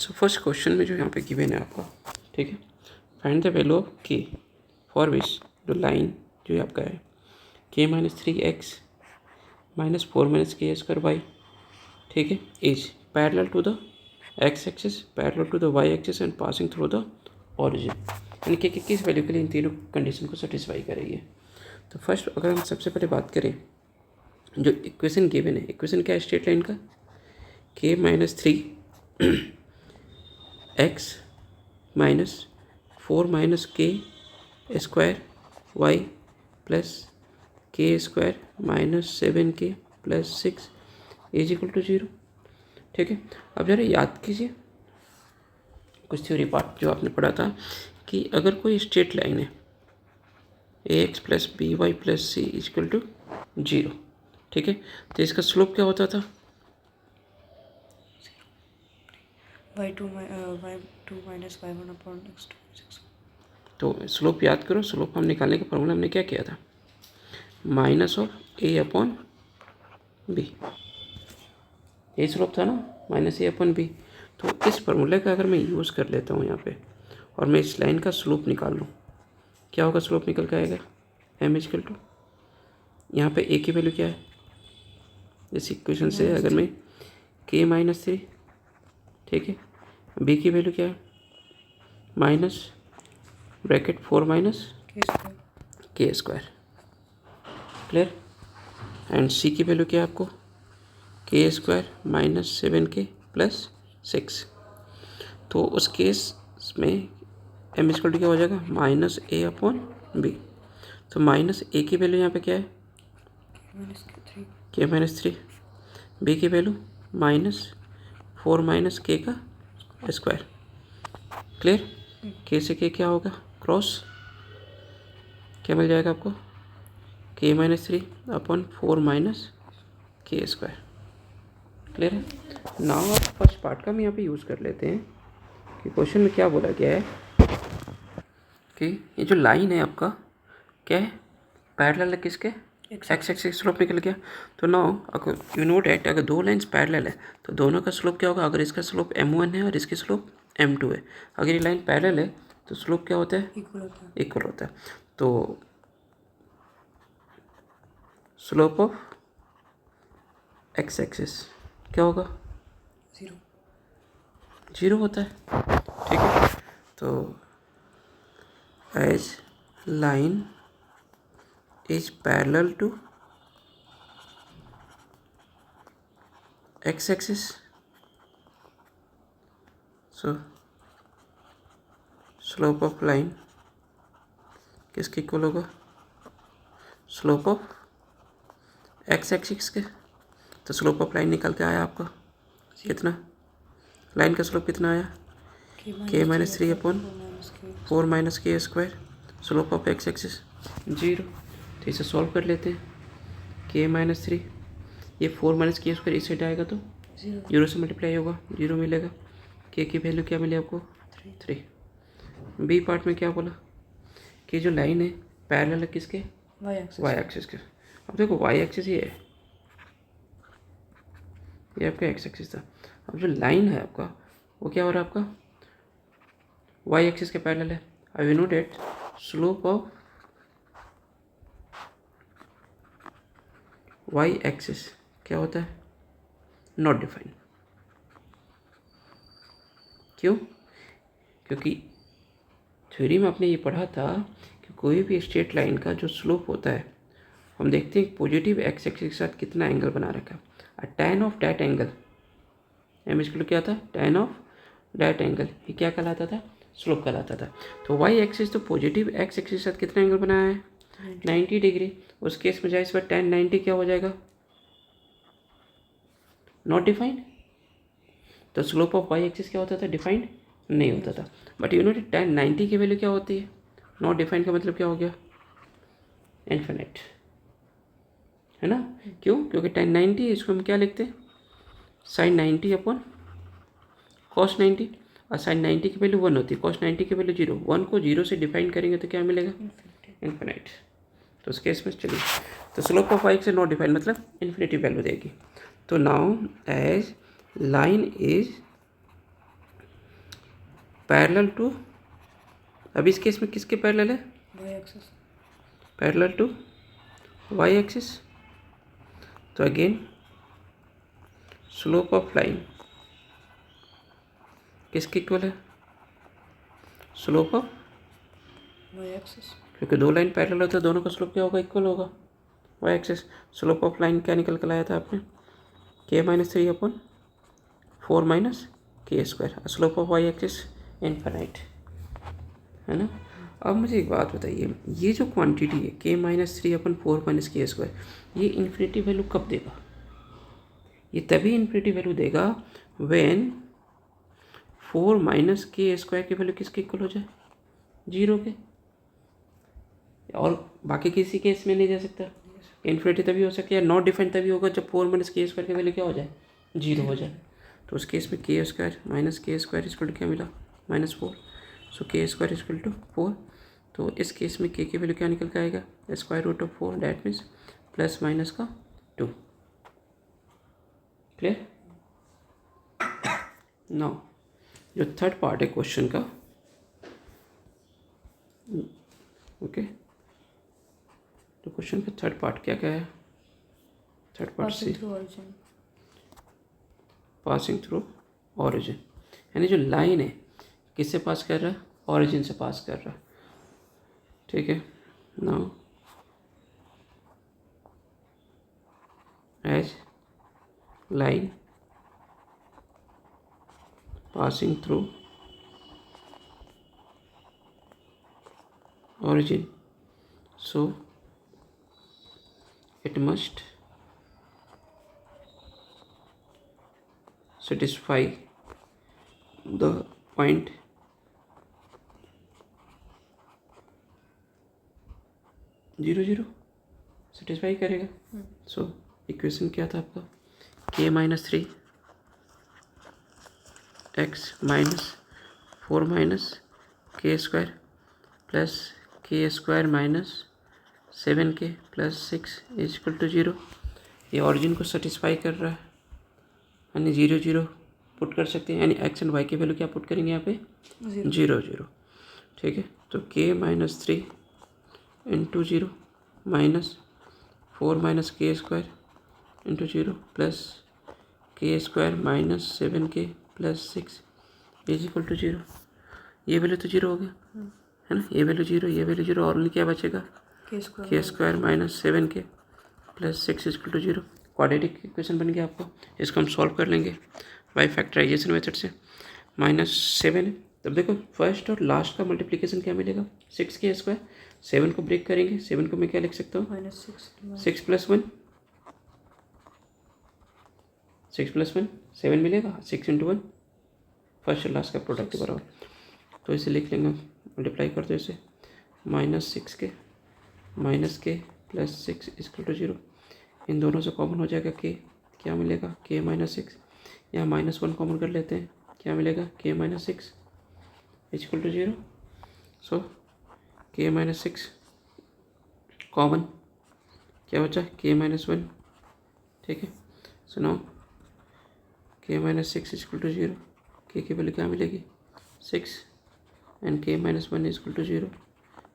So first question में जो यहाँ पे गिवन है आपका, ठीक है, find the value of k for which जो लाइन जो आपका है k minus 3x minus 4 minus k square y, ठीक है, is parallel to the x axis, parallel to the y axis and passing through the origin. यानी कि किस value के लिए इन तीनों कंडीशन को सेटिस्फाई करेगी। तो फर्स्ट अगर हम सबसे पहले बात करें, जो इक्वेशन गिवन है, इक्वेशन क्या है स्ट्रेट लाइन का, k minus 3x minus 4 minus k square y plus k square minus 7k plus 6 is equal to 0। ठीक है, अब जरा याद कीजिए कुछ थ्योरी पार्ट जो आपने पढ़ा था कि अगर कोई स्ट्रेट लाइन है ax plus b y plus c is equal to 0, ठीक है, तो इसका स्लोप क्या होता था, y2 minus y1 upon x2। तो स्लोप याद करो, स्लोप हम निकालने का फॉर्मूला हमने क्या किया था, minus of a upon b, ये स्लोप था ना, माइनस ए अपॉन बी। तो इस फॉर्मूले का अगर मैं यूज़ कर लेता हूँ यहाँ पे और मैं इस लाइन का स्लोप निकाल लूँ, क्या होगा, स्लोप निकल के आएगा एम इक्वल टू, यहाँ पे ए की वैल्यू क्या है, इस इक्वेशन से अगर मैं के माइनस 3, ठीक है, बी की वैल्यू क्या है minus bracket 4 minus k square, clear, and सी की वैल्यू क्या है आपको, के स्क्वायर माइनस 7k प्लस 6। तो उस केस में एम इक्वल टू क्या हो जाएगा, माइनस ए अपॉन बी। तो माइनस ए की वैल्यू यहाँ पे क्या है, के माइनस 3, बी की वैल्यू माइनस 4 माइनस के का स्क्वायर, क्लियर, के से के क्या होगा क्रॉस, क्या मिल जाएगा आपको, के minus 3 upon 4 minus k square, clear है। नाउ आप फर्स्ट पार्ट का हम यहाँ पे यूज़ कर लेते हैं कि क्वेश्चन में क्या बोला गया है कि ये जो लाइन है आपका क्या है, पैरेलल है किसके, एक्स एक्सिस स्लोप निकल गया। तो नाउ अगर यू नो डैट अगर दो लाइंस पैरेलल है तो दोनों का स्लोप क्या होगा, अगर इसका स्लोप m1 है और इसकी स्लोप m2 है, अगर ये लाइन पैरेलल है तो स्लोप क्या होता है, इक्वल होता है। तो स्लोप ऑफ एक्स एक्सिस क्या होगा, 0 होता है, ठीक है। तो as line is parallel to x axis, so slope of line किसके इक्वल होगा, स्लोप ऑफ एक्स एक्सिस के। तो स्लोप ऑफ लाइन निकल के आया आपका कितना, लाइन का स्लोप कितना आया, के minus 3 upon 4 minus k square, slope of x axis 0। तो इसे सॉल्व कर लेते हैं, के माइनस 3, ये 4 माइनस के स्क्वायर इस साइड आएगा तो 0 से मल्टीप्लाई होगा, 0 मिलेगा, के की वैल्यू क्या मिली आपको 3। बी पार्ट में क्या बोला कि जो लाइन है पैरेलल है किसके, वाई एक्सिस के। अब देखो वाई एक्सिस ये है, ये आपका एक्स एक्सिस था। अब जो लाइन है आपका वो क्या हो रहा है आपका, वाई एक्सिस के पैरेलल है। I know that slope of y axis क्या होता है, नॉट डिफाइंड। क्यों, क्योंकि थ्योरी में आपने ये पढ़ा था कि कोई भी स्ट्रेट लाइन का जो स्लोप होता है, हम देखते हैं पॉजिटिव एक्स एक्सिस के साथ कितना एंगल बना रखा है, tan of that angle m equal क्या था, tan ऑफ डैट एंगल, ये क्या कहलाता था, स्लोप कहलाता था। तो वाई एक्सिस तो पॉजिटिव एक्स एक्सिस के साथ कितना एंगल बनाया है, 90 डिग्री। उस केस में जाए इस पर tan 90 क्या हो जाएगा, नॉट डिफाइंड। तो स्लोप ऑफ वाई एक्सिस क्या होता था, डिफाइंड नहीं होता था। बट यू नो tan 90 की वैल्यू क्या होती है, नॉट डिफाइंड का मतलब क्या हो गया, इन्फिनिट, है ना। क्यों, क्योंकि tan 90 इसको हम क्या लिखते हैं, sin 90 अपॉन cos 90, और sin 90 की वैल्यू 1 होती है, cos 90 की वैल्यू 0, 1 को 0 से डिफाइन करेंगे तो क्या मिलेगा, इन्फिनिट। तो उस केस में चलिए, तो स्लोप ऑफ वाई से नॉट डिफाइन मतलब इन्फिनिटी वैल्यू देगी। तो now as line is parallel to, अब इस केस में किसके पैरेलल है? Y axis. Parallel to y axis. तो अगेन स्लोप ऑफ लाइन किसके इक्वल है? Slope of y axis. क्योंकि दो लाइन पैरेलल होता है, दोनों का स्लोप क्या होगा? इक्वल होगा। Y axis slope of line क्या निकल कर लाया था आपने? k-3/4 minus k square. Slope of y axis infinite है ना। अब मुझे एक बात बताइए, ये जो क्वांटिटी है k-3/4 माइनस के स्क्वायर, ये इन्फिनिटी वैल्यू कब देगा? ये तभी इन्फिनिटी वैल्यू देगा व्हेन 4 माइनस के स्क्वायर की वैल्यू किसके इक्वल हो जाए? 0 के। और बाकी किसी केस में नहीं जा सकता। इन्फिनिटी तभी हो सकती है, नॉट डिफाइंड तभी होगा जब 4 माइनस के स्क्वायर की वैल्यू क्या हो जाए? 0 हो जाए। तो उस केस में के square minus k square equal to क्या मिला? -4। सो के स्क्वायर इक्वल टू 4। तो इस केस में के की वैल्यू क्या निकल के आएगा? √4, डैट मीन्स प्लस माइनस का 2। क्लियर? नाउ जो थर्ड पार्ट है क्वेश्चन का, ओके, तो क्वेश्चन का थर्ड पार्ट क्या क्या है? Third part c, passing through origin, यानी जो लाइन है किससे पास कर रहा है? ऑरिजिन से पास कर रहा है। ठीक है। Now as line passing through origin, so it must satisfy the point zero zero satisfy करेगा। सो इक्वेशन क्या था आपका? k-3 x minus 4 minus k square plus k square minus 7k plus 6 is equal to 0। ये origin को satisfy कर रहा है, यानी 0 0 पुट कर सकते हैं, यानी x एंड y की वैल्यू क्या पुट करेंगे यहाँ पे? 0 0। ठीक है। तो k-3 into 0 minus 4 minus k square into 0 plus k square minus 7k plus 6 is equal to 0। ये वैल्यू तो 0 हो गया है ना, ये वैल्यू 0, ये वैल्यू 0, और क्या बचेगा? K square minus 7k plus 6 equal to 0। Quadratic equation बन गया आपको। इसको हम सॉल्व कर लेंगे बाय फैक्टराइजेशन मेथड से। -7 है, तब देखो फर्स्ट और लास्ट का मल्टीप्लिकेशन क्या मिलेगा? 6k square. 7 को ब्रेक करेंगे, 7 को मैं क्या लिख सकता हूँ? -6 + 1, 6 + 1 7 मिलेगा। 6 × 1 फर्स्ट और लास्ट का प्रोडक्ट के बराबर। तो इसे लिख लेंगे, मल्टीप्लाई कर दो इसे, -6k प्लस 6 इक्वल टू 0। इन दोनों से कॉमन हो जाएगा k, क्या मिलेगा? k-6। यहाँ -1 कॉमन कर लेते हैं, क्या मिलेगा? k-6 equal to 0। So k-6 common क्या बचा? k-1। ठीक है। So now k-6 equal to 0, k की वैल्यू क्या मिलेगी? 6 and k-1 equal to 0,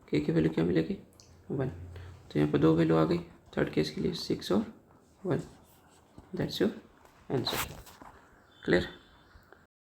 k की वैल्यू क्या मिलेगी? 1। तो यहाँ पर दो वैल्यू आ गई थर्ड केस के लिए, 6 और 1। That's your answer. क्लियर?